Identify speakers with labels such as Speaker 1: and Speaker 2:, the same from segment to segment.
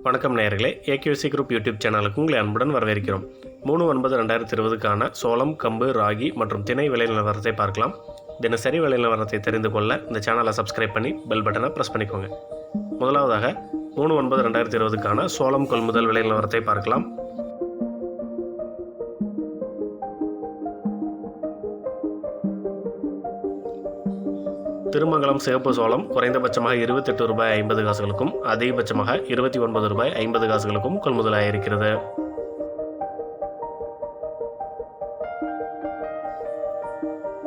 Speaker 1: வணக்கம் நேயர்களே, AKC group YouTube சேனலுக்கு உங்களை அன்புடன் வரவேற்கிறோம். 3/9/2020க்கான சோளம், கம்பு, ராகி மற்றும் திணை விலை நிலவரத்தை பார்க்கலாம். தினசரி விலை நிலவரத்தை தெரிந்து கொள்ள இந்த சேனலை சப்ஸ்கிரைப் பண்ணி பெல் பட்டனை ப்ரெஸ் பண்ணிக்கோங்க. முதலாவதாக 3/9/2020க்கான சோளம் கொள்முதல் விலை நிலவரத்தை பார்க்கலாம். திருமங்கலம் சிவப்பு சோளம் குறைந்தபட்சமாக ₹28.50 அதிகபட்சமாக ₹29.50 கொள்முதலாயிருக்கிறது.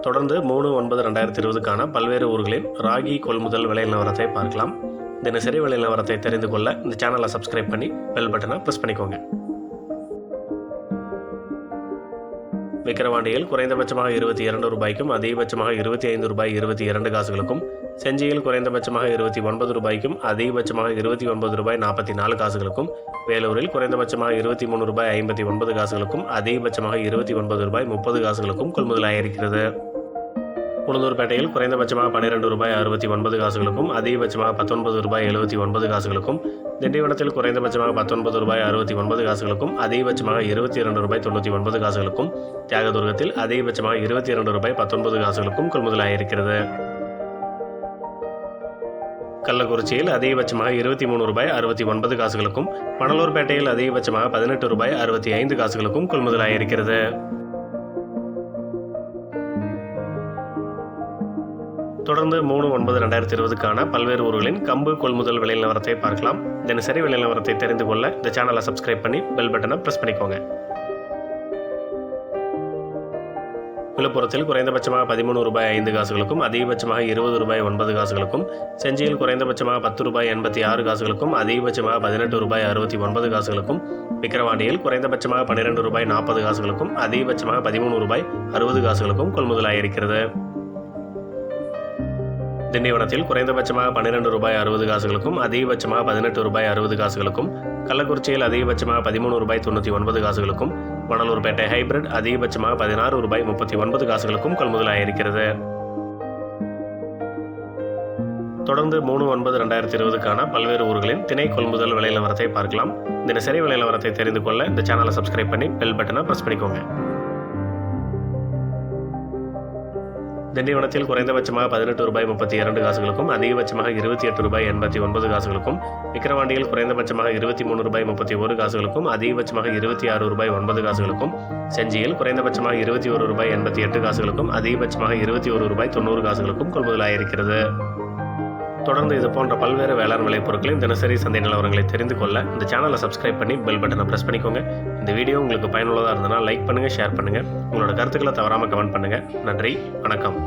Speaker 1: தொடர்ந்து 3/9/2020க்கான பல்வேறு ஊர்களின் ராகி கொள்முதல் விலை நிலவரத்தை பார்க்கலாம். தினசரி விலை நிலவரத்தை தெரிந்து கொள்ள இந்த சேனலை சப்ஸ்கிரைப் பண்ணி பெல் பட்டனை ப்ரெஸ் பண்ணிக்கோங்க. விக்கிரவாண்டியில் குறைந்தபட்சமாக ₹22 அதிகபட்சமாக ₹25.22 செஞ்சியில் குறைந்தபட்சமாக ₹29 அதிகபட்சமாக ₹29.44 வேலூரில் குறைந்தபட்சமாக ₹23.59 அதிகபட்சமாக ₹29.30 கொள்முதலாயிருக்கிறது. உளுந்தூர்பேட்டையில் குறைந்தபட்சமாக ₹12.69 அதிகபட்சமாக ₹19.79 திண்டிவனத்தில் குறைந்தபட்சமாக ₹19.69 அதிகபட்சமாக ₹22.99 தியாகதுர்கத்தில் அதிகபட்சமாக ₹22.19 கொள்முதலாயிருக்கிறது. கள்ளக்குறிச்சியில் அதிகபட்சமாக ₹23.69 மணலூர்பேட்டையில் அதிகபட்சமாக ₹18.65 கொள்முதலாயிருக்கிறது. தொடர்ந்து 3/9/2020க்கான பல்வேறு ஊர்களின் கம்பு கொள்முதல் விலை நிலவரத்தை பார்க்கலாம். தினசரி விலை நிலவரத்தை தெரிந்து கொள்ள இந்த சேனலை சப்ஸ்கிரைப் பண்ணி பெல் பட்டனை ப்ரெஸ் பண்ணிக்கோங்க. விழுப்புரத்தில் குறைந்தபட்சமாக ₹13.05 அதிகபட்சமாக ₹20.09 செஞ்சியில் குறைந்தபட்சமாக ₹10.86 அதிகபட்சமாக ₹18.69 விக்கிரவாண்டியில் குறைந்தபட்சமாக ₹12.40 அதிகபட்சமாக ₹13.60 கொள்முதலாயிருக்கிறது. திண்டிவனத்தில் குறைந்தபட்சமாக ₹12.60 அதிகபட்சமாக ₹18.60 கள்ளக்குறிச்சியில் அதிகபட்சமாக ₹13.99 மணலூர்பேட்டை ஹைபிரிட் அதிகபட்சமாக ₹16.39 கொள்முதலாயிருக்கிறது. தொடர்ந்து 3/9/2020க்கான பல்வேறு ஊர்களின் திணை கொள்முதல் விலை நிலவரத்தை பார்க்கலாம். தினசரி விலை நிலவரத்தை தெரிந்து கொள்ள இந்த சேனலை சப்ஸ்கிரைப் பண்ணி பெல் பட்டனை ப்ரெஸ் பண்ணிக்கோங்க. திண்டிவனத்தில் குறைந்தபட்சமாக ₹18.32 அதிகபட்சமாக ₹28.89 விக்கிரவாண்டியில் குறைந்தபட்சமாக ₹23.31 அதிகபட்சமாக ₹26.90 செஞ்சியில் குறைந்தபட்சமாக ₹21.88 அதிகபட்சமாக ₹21.90 கொள்முதலாயிருக்கிறது. தொடர்ந்து இது போன்ற பல்வேறு வேளாண் விளைபொருட்களின் தினசரி சந்தை நிலவரங்களை தெரிந்து கொள்ள இந்த சேனலை சப்ஸ்கிரைப் பண்ணி பெல் பட்டனை ப்ரெஸ் பண்ணிக்கோங்க. இந்த வீடியோ உங்களுக்கு பயனுள்ளதாக இருந்ததுன்னா லைக் பண்ணுங்கள், ஷேர் பண்ணுங்கள். உங்களோட கருத்துக்களை தவறாமல் கமெண்ட் பண்ணுங்கள். நன்றி, வணக்கம்.